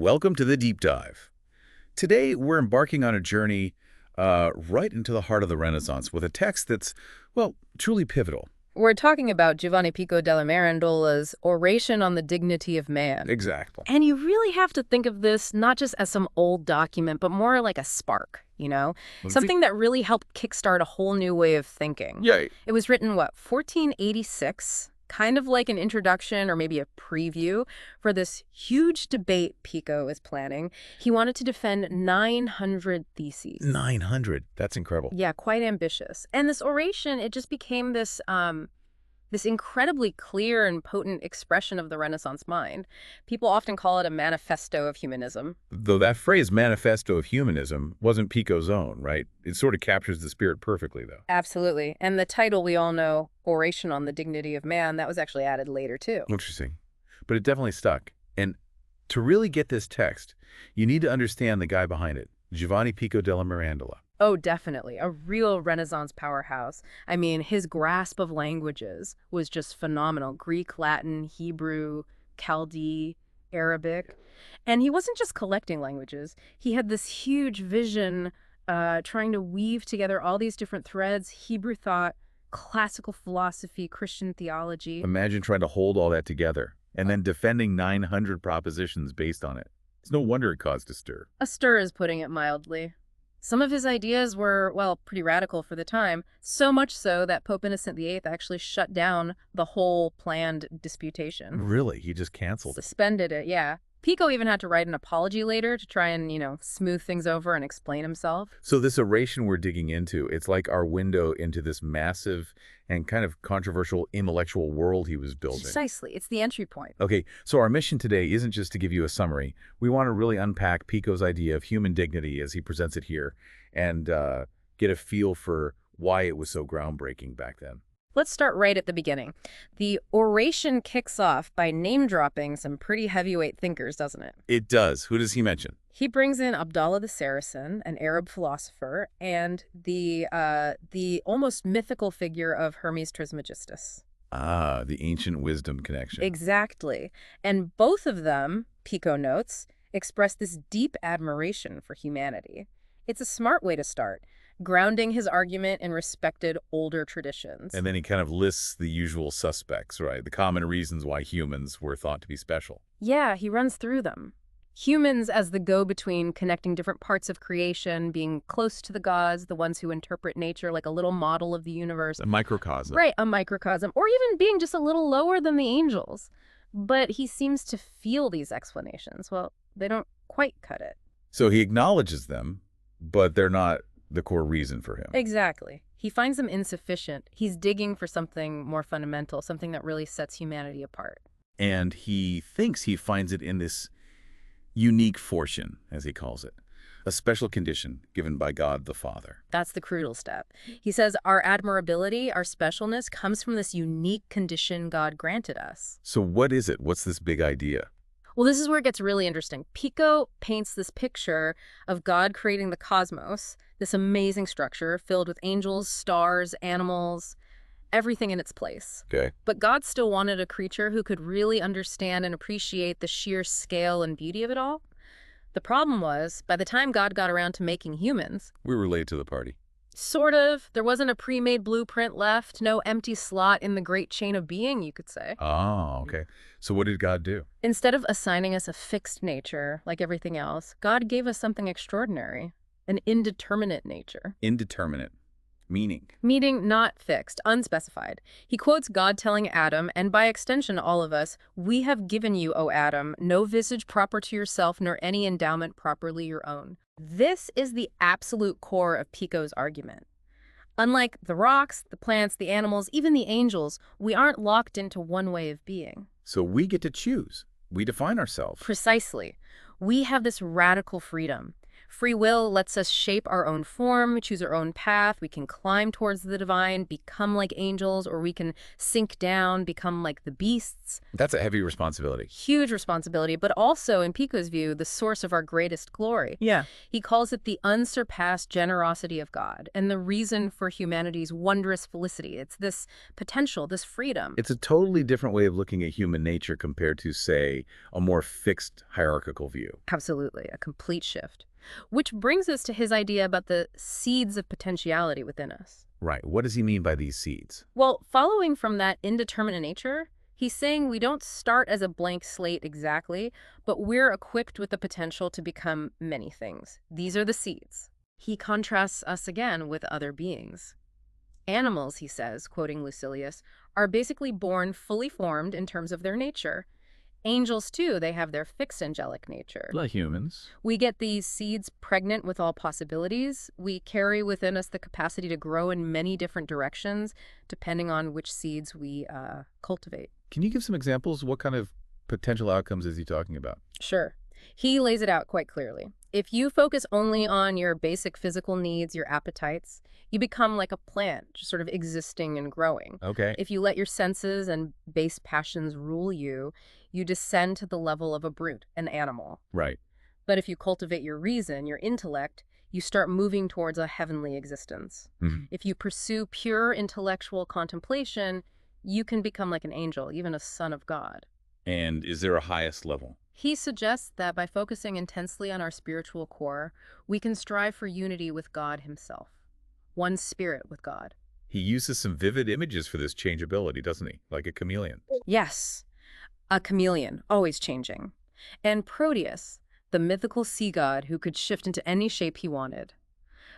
welcome to the Deep Dive. Today, we're embarking on a journey right into the heart of the Renaissance with a text that's, well, truly pivotal. We're talking about Giovanni Pico della Mirandola's Oration on the Dignity of Man. Exactly. And you really have to think of this not just as some old document, but more like a spark, Something that really helped kickstart a whole new way of thinking. Yeah. It was written, 1486? Kind of like an introduction or maybe a preview for this huge debate Pico is planning. He wanted to defend 900 theses. 900. That's incredible. Yeah, quite ambitious. And this oration, it just became this incredibly clear and potent expression of the Renaissance mind. People often call it a manifesto of humanism. Though that phrase, manifesto of humanism, wasn't Pico's own, right? It sort of captures the spirit perfectly, though. Absolutely. And the title we all know, Oration on the Dignity of Man, that was actually added later, too. Interesting. But it definitely stuck. And to really get this text, you need to understand the guy behind it, Giovanni Pico della Mirandola. Oh, definitely. A real Renaissance powerhouse. I mean, his grasp of languages was just phenomenal. Greek, Latin, Hebrew, Chaldee, Arabic. And he wasn't just collecting languages. He had this huge vision trying to weave together all these different threads, Hebrew thought, classical philosophy, Christian theology. Imagine trying to hold all that together and then defending 900 propositions based on it. It's no wonder it caused a stir. A stir is putting it mildly. Some of his ideas were, pretty radical for the time, so much so that Pope Innocent VIII actually shut down the whole planned disputation. Really? He just canceled it? Suspended it, yeah. Pico even had to write an apology later to try and, smooth things over and explain himself. So this oration we're digging into, it's like our window into this massive and kind of controversial intellectual world he was building. Precisely. It's the entry point. Okay, so our mission today isn't just to give you a summary. We want to really unpack Pico's idea of human dignity as he presents it here and get a feel for why it was so groundbreaking back then. Let's start right at the beginning. The oration kicks off by name-dropping some pretty heavyweight thinkers, doesn't it? It does. Who does he mention? He brings in Abdallah the Saracen, an Arab philosopher, and the almost mythical figure of Hermes Trismegistus. Ah, the ancient wisdom connection. Exactly. And both of them, Pico notes, express this deep admiration for humanity. It's a smart way to start, grounding his argument in respected older traditions. And then he kind of lists the usual suspects, right? The common reasons why humans were thought to be special. Yeah, he runs through them. Humans as the go-between connecting different parts of creation, being close to the gods, the ones who interpret nature like a little model of the universe. A microcosm. Right, a microcosm. Or even being just a little lower than the angels. But he seems to feel these explanations. Well, they don't quite cut it. So he acknowledges them, but they're not the core reason for him. Exactly. He finds them insufficient. He's digging for something more fundamental, something that really sets humanity apart. And he thinks he finds it in this unique fortune, as he calls it, a special condition given by God the Father. That's the crucial step. He says our admirability, our specialness, comes from this unique condition God granted us. So what is it? What's this big idea? Well, this is where it gets really interesting. Pico paints this picture of God creating the cosmos, this amazing structure filled with angels, stars, animals, everything in its place. Okay. But God still wanted a creature who could really understand and appreciate the sheer scale and beauty of it all. The problem was, by the time God got around to making humans... We were late to the party. Sort of. There wasn't a pre-made blueprint left, no empty slot in the great chain of being, you could say. Oh, okay. So what did God do? Instead of assigning us a fixed nature, like everything else, God gave us something extraordinary, an indeterminate nature. Indeterminate. Meaning? Meaning not fixed, unspecified. He quotes God telling Adam, and by extension all of us, "We have given you, O Adam, no visage proper to yourself, nor any endowment properly your own." This is the absolute core of Pico's argument. Unlike the rocks, the plants, the animals, even the angels, we aren't locked into one way of being. So we get to choose. We define ourselves. Precisely. We have this radical freedom. Free will lets us shape our own form, choose our own path. We can climb towards the divine, become like angels, or we can sink down, become like the beasts. That's a heavy responsibility. Huge responsibility, but also, in Pico's view, the source of our greatest glory. Yeah. He calls it the unsurpassed generosity of God and the reason for humanity's wondrous felicity. It's this potential, this freedom. It's a totally different way of looking at human nature compared to, say, a more fixed hierarchical view. Absolutely, a complete shift. Which brings us to his idea about the seeds of potentiality within us. Right. What does he mean by these seeds? Well, following from that indeterminate nature, he's saying we don't start as a blank slate exactly, but we're equipped with the potential to become many things. These are the seeds. He contrasts us again with other beings. Animals, he says, quoting Lucilius, are basically born fully formed in terms of their nature. Angels, too, they have their fixed angelic nature. Like humans. We get these seeds pregnant with all possibilities. We carry within us the capacity to grow in many different directions, depending on which seeds we cultivate. Can you give some examples? What kind of potential outcomes is he talking about? Sure. He lays it out quite clearly. If you focus only on your basic physical needs, your appetites, you become like a plant, just sort of existing and growing. Okay. If you let your senses and base passions rule you, you descend to the level of a brute, an animal. Right. But if you cultivate your reason, your intellect, you start moving towards a heavenly existence. Mm-hmm. If you pursue pure intellectual contemplation, you can become like an angel, even a son of God. And is there a highest level? He suggests that by focusing intensely on our spiritual core, we can strive for unity with God himself, one spirit with God. He uses some vivid images for this changeability, doesn't he? Like a chameleon. Yes, a chameleon, always changing. And Proteus, the mythical sea god who could shift into any shape he wanted.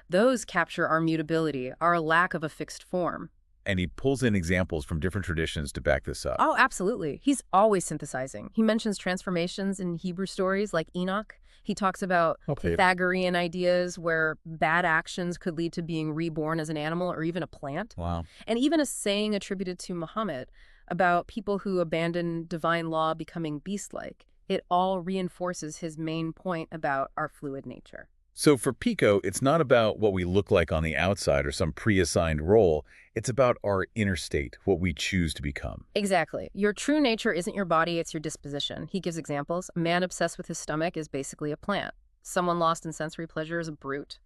Those capture our mutability, our lack of a fixed form. And he pulls in examples from different traditions to back this up. Oh, absolutely. He's always synthesizing. He mentions transformations in Hebrew stories like Enoch. He talks about Pythagorean ideas where bad actions could lead to being reborn as an animal or even a plant. Wow. And even a saying attributed to Muhammad about people who abandon divine law becoming beast-like. It all reinforces his main point about our fluid nature. So for Pico, it's not about what we look like on the outside or some pre-assigned role. It's about our inner state, what we choose to become. Exactly. Your true nature isn't your body, it's your disposition. He gives examples. A man obsessed with his stomach is basically a plant. Someone lost in sensory pleasure is a brute.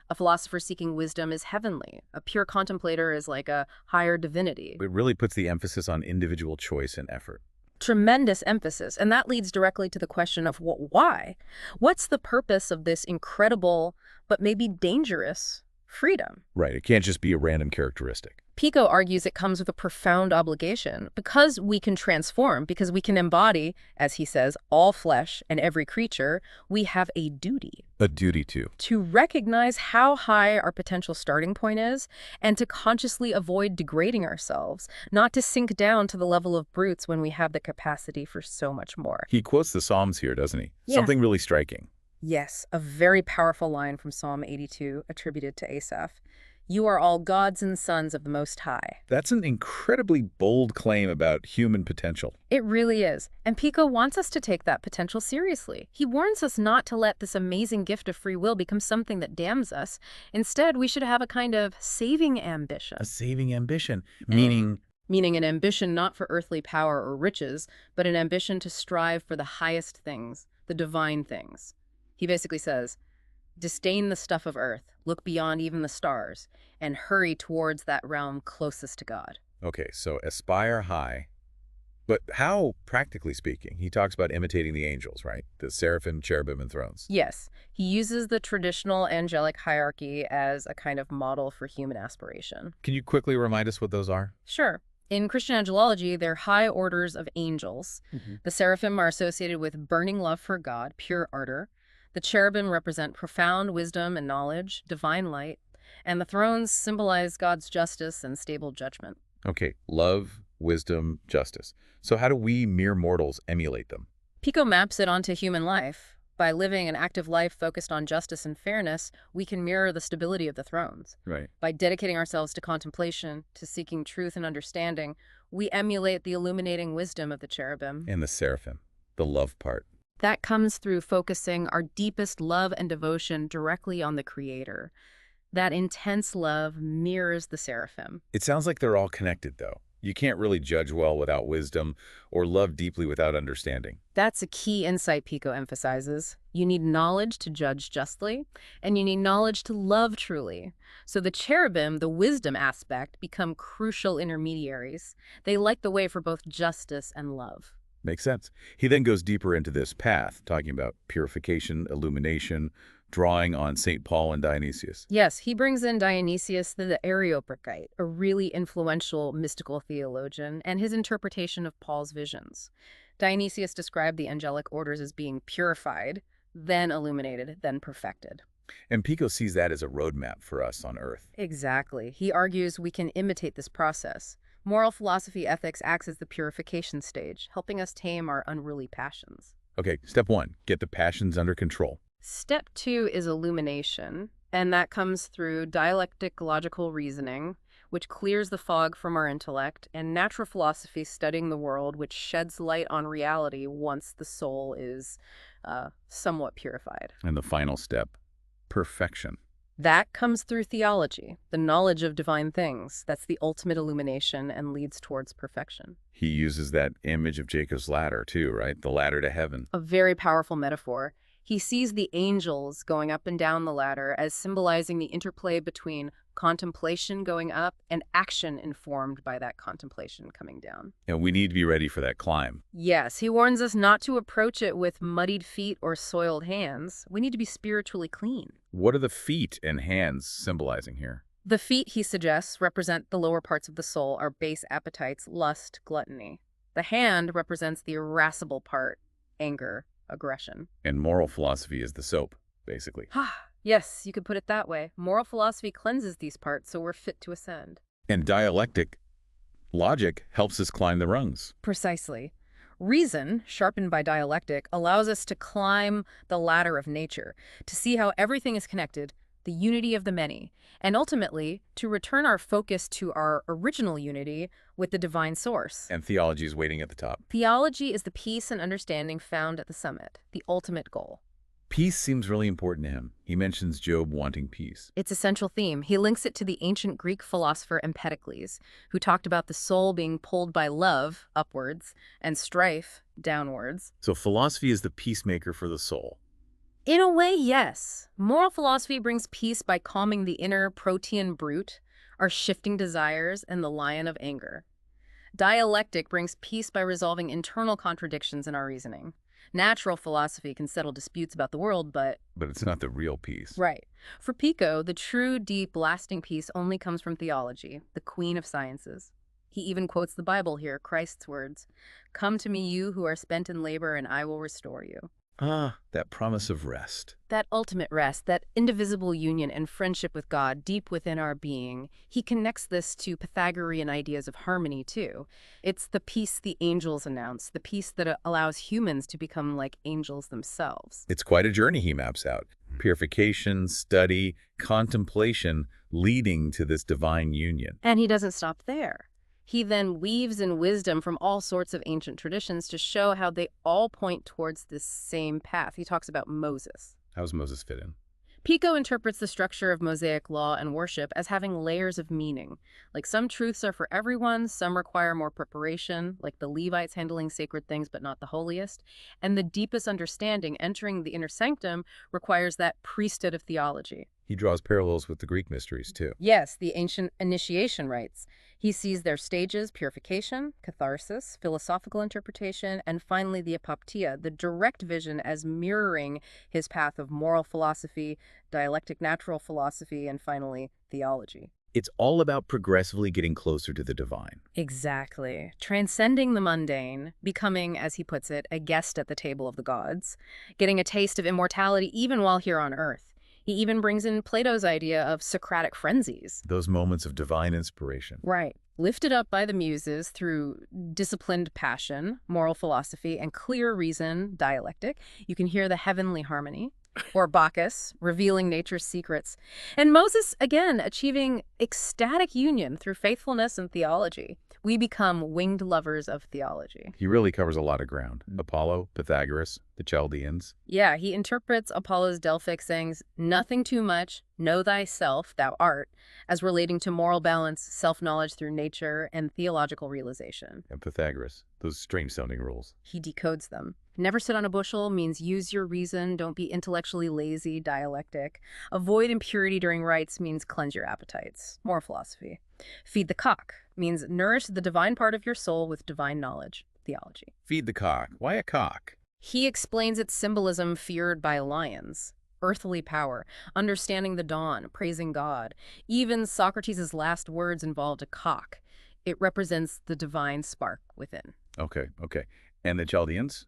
A philosopher seeking wisdom is heavenly. A pure contemplator is like a higher divinity. It really puts the emphasis on individual choice and effort. Tremendous emphasis. And that leads directly to the question of why? What's the purpose of this incredible, but maybe dangerous freedom? Right. It can't just be a random characteristic. Pico argues it comes with a profound obligation. Because we can transform, because we can embody, as he says, all flesh and every creature, we have a duty. A duty to recognize how high our potential starting point is and to consciously avoid degrading ourselves, not to sink down to the level of brutes when we have the capacity for so much more. He quotes the Psalms here, doesn't he? Yeah. Something really striking. Yes, a very powerful line from Psalm 82 attributed to Asaph. You are all gods and sons of the Most High. That's an incredibly bold claim about human potential. It really is. And Pico wants us to take that potential seriously. He warns us not to let this amazing gift of free will become something that damns us. Instead, we should have a kind of saving ambition. A saving ambition, meaning an ambition not for earthly power or riches, but an ambition to strive for the highest things, the divine things. He basically says, disdain the stuff of earth, look beyond even the stars, and hurry towards that realm closest to God. Okay, so aspire high. But how, practically speaking? He talks about imitating the angels, right? The seraphim, cherubim, and thrones. Yes, he uses the traditional angelic hierarchy as a kind of model for human aspiration. Can you quickly remind us what those are? Sure. In Christian angelology, they're high orders of angels. The seraphim are associated with burning love for God, pure ardor. The cherubim represent profound wisdom and knowledge, divine light, and the thrones symbolize God's justice and stable judgment. Okay, love, wisdom, justice. So how do we mere mortals emulate them? Pico maps it onto human life. By living an active life focused on justice and fairness, we can mirror the stability of the thrones. Right. By dedicating ourselves to contemplation, to seeking truth and understanding, we emulate the illuminating wisdom of the cherubim. And the seraphim, the love part. That comes through focusing our deepest love and devotion directly on the Creator. That intense love mirrors the seraphim. It sounds like they're all connected, though. You can't really judge well without wisdom or love deeply without understanding. That's a key insight Pico emphasizes. You need knowledge to judge justly, and you need knowledge to love truly. So the cherubim, the wisdom aspect, become crucial intermediaries. They light the way for both justice and love. Makes sense. He then goes deeper into this path, talking about purification, illumination, drawing on St. Paul and Dionysius. Yes, he brings in Dionysius the Areopagite, a really influential mystical theologian, and his interpretation of Paul's visions. Dionysius described the angelic orders as being purified, then illuminated, then perfected. And Pico sees that as a roadmap for us on Earth. Exactly. He argues we can imitate this process. Moral philosophy ethics acts as the purification stage, helping us tame our unruly passions. Okay, step 1, get the passions under control. Step 2 is illumination, and that comes through dialectic logical reasoning, which clears the fog from our intellect, and natural philosophy studying the world, which sheds light on reality once the soul is somewhat purified. And the final step, perfection. That comes through theology, the knowledge of divine things. That's the ultimate illumination and leads towards perfection. He uses that image of Jacob's ladder too, right? The ladder to heaven. A very powerful metaphor. He sees the angels going up and down the ladder as symbolizing the interplay between contemplation going up and action informed by that contemplation coming down. And we need to be ready for that climb. Yes, he warns us not to approach it with muddied feet or soiled hands. We need to be spiritually clean. What are the feet and hands symbolizing here? The feet, he suggests, represent the lower parts of the soul, our base appetites, lust, gluttony. The hand represents the irascible part, anger, aggression. And moral philosophy is the soap, basically. Yes, you could put it that way. Moral philosophy cleanses these parts so we're fit to ascend. And dialectic logic helps us climb the rungs. Precisely. Reason, sharpened by dialectic, allows us to climb the ladder of nature, to see how everything is connected, the unity of the many, and ultimately to return our focus to our original unity with the divine source. And theology is waiting at the top. Theology is the peace and understanding found at the summit, the ultimate goal. Peace seems really important to him. He mentions Job wanting peace. It's a central theme. He links it to the ancient Greek philosopher Empedocles, who talked about the soul being pulled by love upwards and strife downwards. So philosophy is the peacemaker for the soul. In a way, yes. Moral philosophy brings peace by calming the inner protean brute, our shifting desires, and the lion of anger. Dialectic brings peace by resolving internal contradictions in our reasoning. Natural philosophy can settle disputes about the world, but it's not the real peace. Right. For Pico, the true, deep, lasting peace only comes from theology, the queen of sciences. He even quotes the Bible here, Christ's words, "Come to me, you who are spent in labor, and I will restore you." Ah, that promise of rest. That ultimate rest, that indivisible union and friendship with God deep within our being, he connects this to Pythagorean ideas of harmony, too. It's the peace the angels announce, the peace that allows humans to become like angels themselves. It's quite a journey he maps out. Purification, study, contemplation, leading to this divine union. And he doesn't stop there. He then weaves in wisdom from all sorts of ancient traditions to show how they all point towards this same path. He talks about Moses. How does Moses fit in? Pico interprets the structure of Mosaic law and worship as having layers of meaning. Like some truths are for everyone, some require more preparation, like the Levites handling sacred things but not the holiest. And the deepest understanding, entering the inner sanctum, requires that priesthood of theology. He draws parallels with the Greek mysteries, too. Yes, the ancient initiation rites. He sees their stages: purification, catharsis, philosophical interpretation, and finally the apoptia, the direct vision as mirroring his path of moral philosophy, dialectic natural philosophy, and finally theology. It's all about progressively getting closer to the divine. Exactly. Transcending the mundane, becoming, as he puts it, a guest at the table of the gods, getting a taste of immortality even while here on earth. He even brings in Plato's idea of Socratic frenzies. Those moments of divine inspiration. Right. Lifted up by the muses through disciplined passion, moral philosophy, and clear reason, dialectic, you can hear the heavenly harmony. Or Bacchus, revealing nature's secrets. And Moses, again, achieving ecstatic union through faithfulness and theology. We become winged lovers of theology. He really covers a lot of ground. Apollo, Pythagoras, the Chaldeans. Yeah, he interprets Apollo's Delphic sayings, nothing too much, know thyself, thou art, as relating to moral balance, self-knowledge through nature, and theological realization. And Pythagoras, those strange-sounding rules. He decodes them. Never sit on a bushel means use your reason, don't be intellectually lazy, dialectic. Avoid impurity during rites means cleanse your appetites. More philosophy. Feed the cock means nourish the divine part of your soul with divine knowledge, theology. Feed the cock. Why a cock? He explains its symbolism feared by lions. Earthly power, understanding the dawn, praising God. Even Socrates' last words involved a cock. It represents the divine spark within. Okay. And the Chaldeans?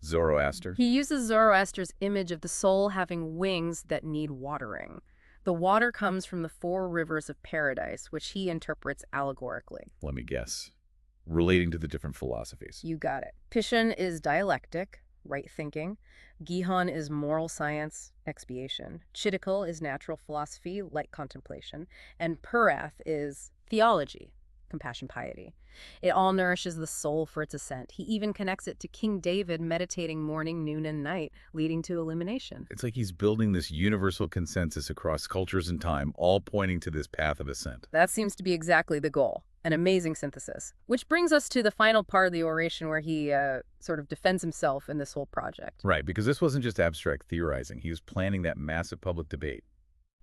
Zoroaster? He uses Zoroaster's image of the soul having wings that need watering. The water comes from the 4 rivers of paradise, which he interprets allegorically. Let me guess. Relating to the different philosophies. You got it. Pishan is dialectic, right thinking. Gihon is moral science, expiation. Chitikal is natural philosophy, light contemplation. And Purath is theology, compassion, piety. It all nourishes the soul for its ascent. He even connects it to King David meditating morning, noon, and night, leading to illumination. It's like he's building this universal consensus across cultures and time, all pointing to this path of ascent. That seems to be exactly the goal. An amazing synthesis. Which brings us to the final part of the oration where he sort of defends himself in this whole project. Right, because this wasn't just abstract theorizing. He was planning that massive public debate.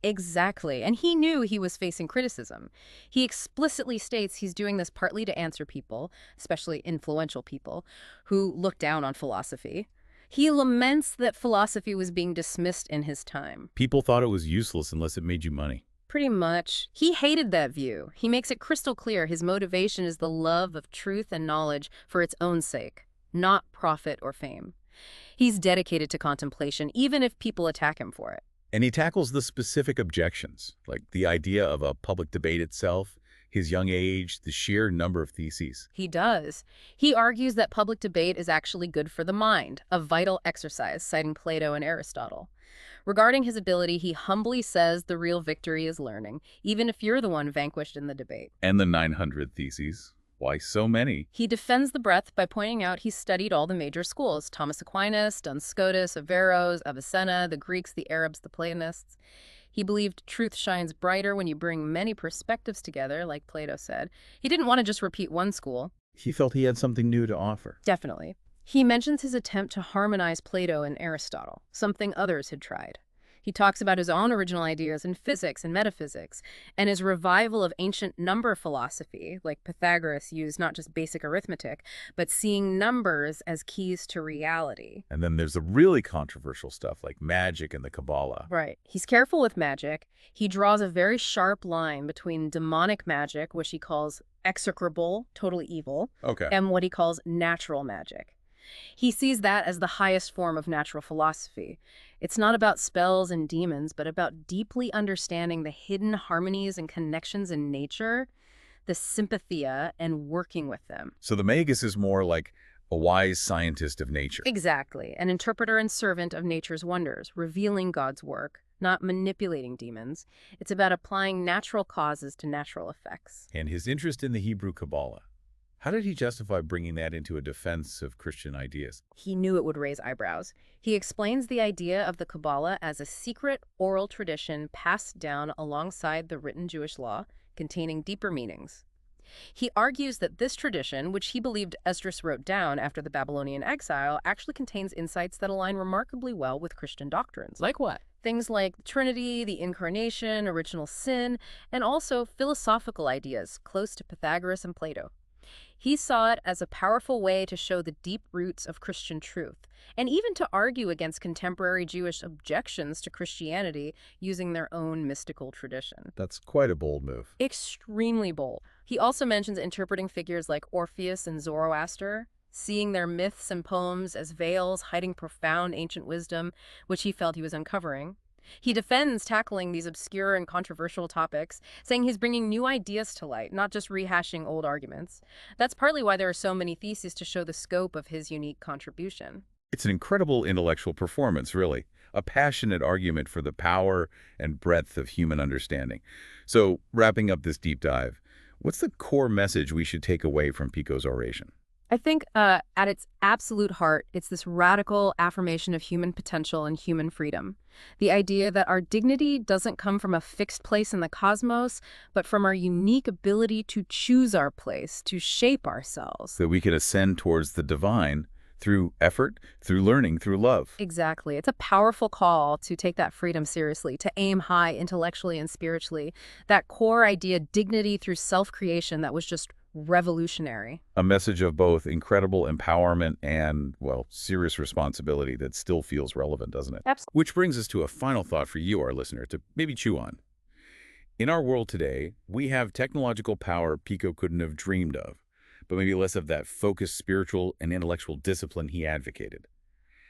Exactly, and he knew he was facing criticism. He explicitly states he's doing this partly to answer people, especially influential people, who look down on philosophy. He laments that philosophy was being dismissed in his time. People thought it was useless unless it made you money. Pretty much. He hated that view. He makes it crystal clear his motivation is the love of truth and knowledge for its own sake, not profit or fame. He's dedicated to contemplation, even if people attack him for it. And he tackles the specific objections, like the idea of a public debate itself, his young age, the sheer number of theses. He does. He argues that public debate is actually good for the mind, a vital exercise, citing Plato and Aristotle. Regarding his ability, he humbly says the real victory is learning, even if you're the one vanquished in the debate. And the 900 theses. Why so many? He defends the breadth by pointing out he studied all the major schools: Thomas Aquinas, Duns Scotus, Averroes, Avicenna, the Greeks, the Arabs, the Platonists. He believed truth shines brighter when you bring many perspectives together, like Plato said. He didn't want to just repeat one school. He felt he had something new to offer. Definitely. He mentions his attempt to harmonize Plato and Aristotle, something others had tried. He talks about his own original ideas in physics and metaphysics, and his revival of ancient number philosophy, like Pythagoras used not just basic arithmetic, but seeing numbers as keys to reality. And then there's the really controversial stuff like magic and the Kabbalah. Right. He's careful with magic. He draws a very sharp line between demonic magic, which he calls execrable, totally evil, and what he calls natural magic. He sees that as the highest form of natural philosophy. It's not about spells and demons, but about deeply understanding the hidden harmonies and connections in nature, the sympathia, and working with them. So the Magus is more like a wise scientist of nature. Exactly. An interpreter and servant of nature's wonders, revealing God's work, not manipulating demons. It's about applying natural causes to natural effects. And his interest in the Hebrew Kabbalah. How did he justify bringing that into a defense of Christian ideas? He knew it would raise eyebrows. He explains the idea of the Kabbalah as a secret oral tradition passed down alongside the written Jewish law, containing deeper meanings. He argues that this tradition, which he believed Esdras wrote down after the Babylonian exile, actually contains insights that align remarkably well with Christian doctrines. Like what? Things like the Trinity, the Incarnation, original sin, and also philosophical ideas close to Pythagoras and Plato. He saw it as a powerful way to show the deep roots of Christian truth, and even to argue against contemporary Jewish objections to Christianity using their own mystical tradition. That's quite a bold move. Extremely bold. He also mentions interpreting figures like Orpheus and Zoroaster, seeing their myths and poems as veils hiding profound ancient wisdom, which he felt he was uncovering. He defends tackling these obscure and controversial topics, saying he's bringing new ideas to light, not just rehashing old arguments. That's partly why there are so many theses to show the scope of his unique contribution. It's an incredible intellectual performance, really. a passionate argument for the power and breadth of human understanding. So, wrapping up this deep dive, what's the core message we should take away from Pico's oration? I think at its absolute heart, it's this radical affirmation of human potential and human freedom. The idea that our dignity doesn't come from a fixed place in the cosmos, but from our unique ability to choose our place, to shape ourselves. That we can ascend towards the divine through effort, through learning, through love. Exactly. It's a powerful call to take that freedom seriously, to aim high intellectually and spiritually. That core idea, dignity through self-creation, that was just revolutionary. A message of both incredible empowerment and, well, serious responsibility that still feels relevant, doesn't it? Absolutely. Which brings us to a final thought for you, our listener, to maybe chew on. In our world today, we have technological power Pico couldn't have dreamed of, but maybe less of that focused spiritual and intellectual discipline he advocated.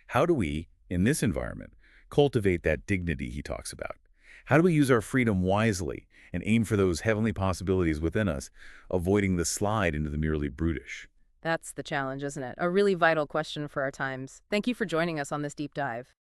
How do we, in this environment, cultivate that dignity he talks about? How do we use our freedom wisely and aim for those heavenly possibilities within us, avoiding the slide into the merely brutish? That's the challenge, isn't it? A really vital question for our times. Thank you for joining us on this deep dive.